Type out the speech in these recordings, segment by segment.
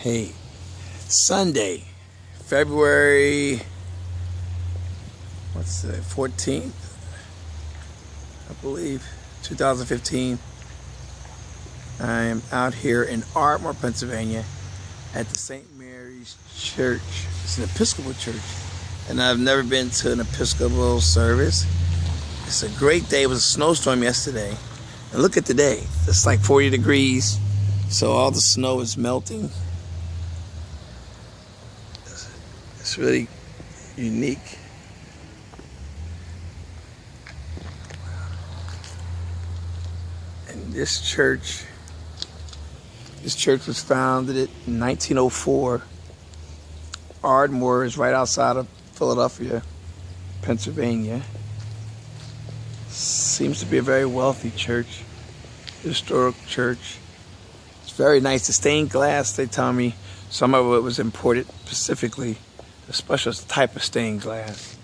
Hey, Sunday, February, 14th, I believe, 2015. I am out here in Ardmore, Pennsylvania at the St Mary's Church. It's an Episcopal church, and I've never been to an Episcopal service. It's a great day. It was a snowstorm yesterday, and look at today. It's like 40 degrees, so all the snow is melting. It's really unique. And this church was founded in 1904. Ardmore is right outside of Philadelphia, Pennsylvania. Seems to be a very wealthy church, historic church. It's very nice. The stained glass, they tell me, some of it was imported specifically, a special type of stained glass.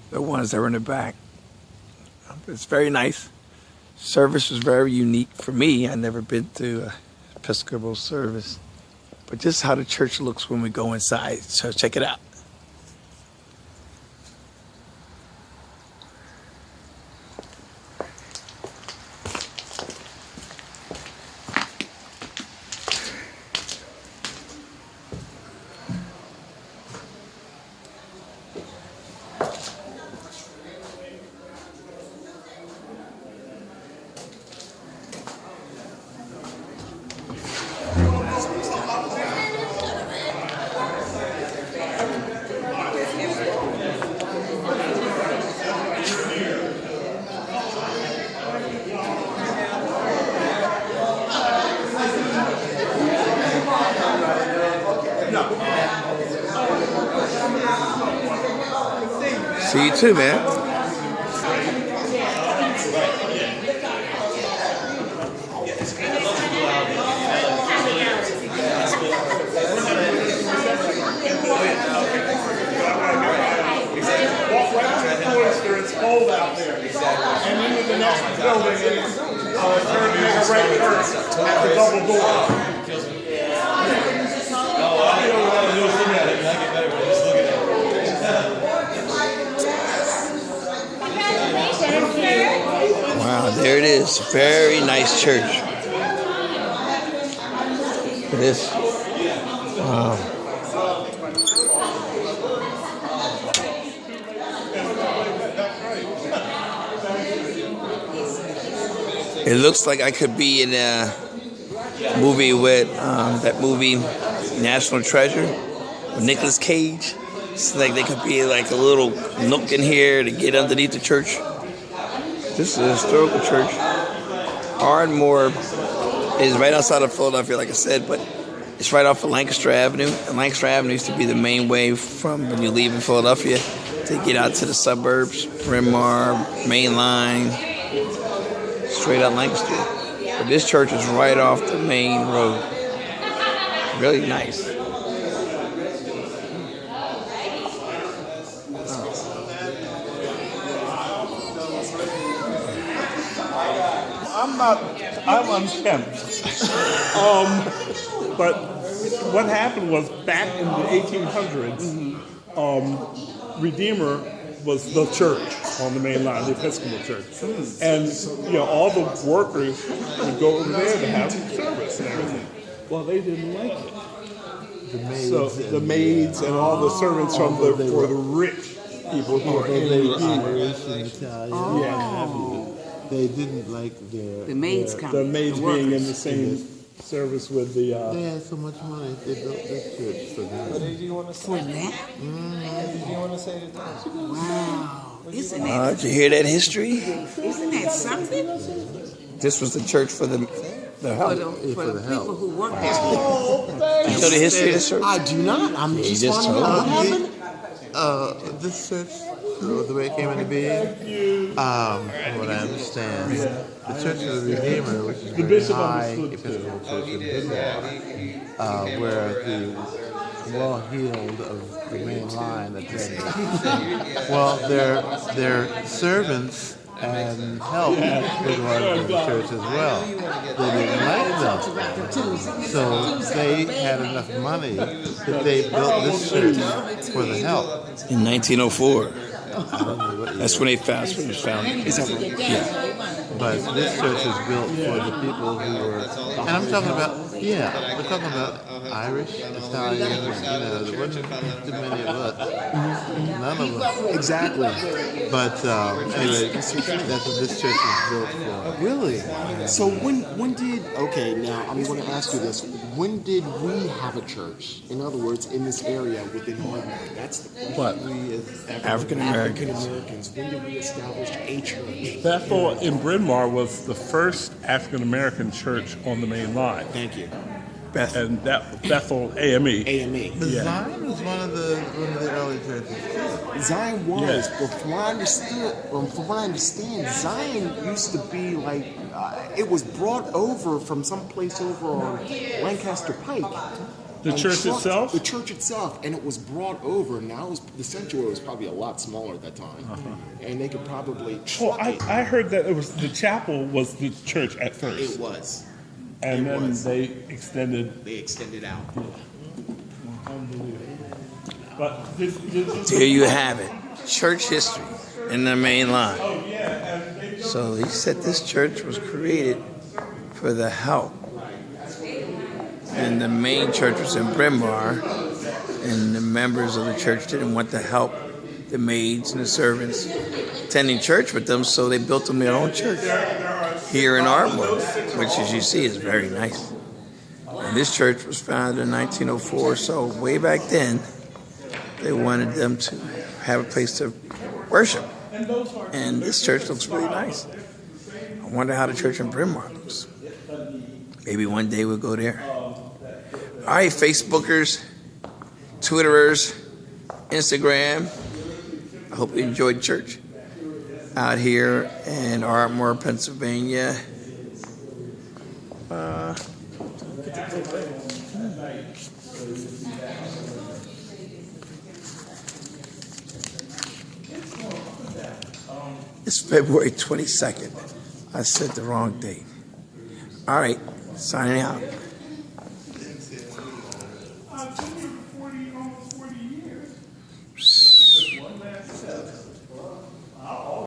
The ones that were in the back. It's very nice. Service was very unique for me. I've never been to an Episcopal service. But just how the church looks when we go inside. So check it out. See you too, man. It's cold out there. And then with the next building, it's turned to make a right turn at the double door. Wow, there it is. Very nice church. Look at this. Wow. It looks like I could be in a movie with that movie National Treasure with Nicolas Cage. It's like they could be like a little nook in here to get underneath the church. This is a historical church. Ardmore is right outside of Philadelphia, like I said, but it's right off of Lancaster Avenue. And Lancaster Avenue used to be the main way from when you leave in Philadelphia to get out to the suburbs, Bryn Mawr, Main Line, straight out Lancaster. But this church is right off the main road. Really nice. I'm unkempt. But what happened was back in the 1800s, Redeemer was the church on the main line, the Episcopal church. And all the workers would go over there to have service and everything. Well, they didn't like it. The maids and all the servants for the rich people who were in Redeemer. They didn't like the maids being in the same service with the. They had so much money. They built this church for them. For that? Wow! Isn't that? Did you hear that history? Isn't that something? This was the church for the help. For the people who work there. You know the history of this church? I do not. I'm just wondering what happened. This church, the way it came into being, from what I understand, the Church of the Redeemer, which is a very high Episcopal church in Ardmore, where the well-heeled of the main line attended. Well, their servants and help with running the church as well. They didn't like them. So they had enough money that they built this church for the help. In 1904. I don't know what That's when it was founded. Is that right? Yeah. But this church was built for the people who were, and I'm talking about, we're talking about Irish, Italian, there wasn't too many of us. None of us. Exactly. But anyway, that's what this church was built for. Really? So when did, okay, now I'm going to ask you this. When did we have a church? In other words, in this area within Ardmore? That's the question. What? We as African Americans. African-Americans, when did we establish a church? Bethel in Bryn Mawr was the first African American church on the main line, Thank you. Bethel. and that Bethel AME. AME. But Zion was one of the early churches. Zion was, Yes. but from what I understand, Zion used to be like, it was brought over from some place over on Lancaster Pike. The church itself? The church itself, and it was brought over. Now the sanctuary was probably a lot smaller at that time, and they could probably Well, truck it. I heard that it was the chapel was the church at It first, was. and it then was. they extended. They extended out. But this There you have it. Church history in the main line. So he said this church was created for the help. And the main church was in Bryn Mawr, and the members of the church didn't want to help the maids and the servants attending church with them, so they built them their own church here in Ardmore, which, as you see, is very nice. And this church was founded in 1904, so way back then, they wanted them to have a place to worship. And this church looks really nice. I wonder how the church in Bryn Mawr looks. Maybe one day we'll go there. All right, Facebookers, Twitterers, Instagram. I hope you enjoyed church out here in Ardmore, Pennsylvania. It's February 22nd. I said the wrong date. All right, signing out.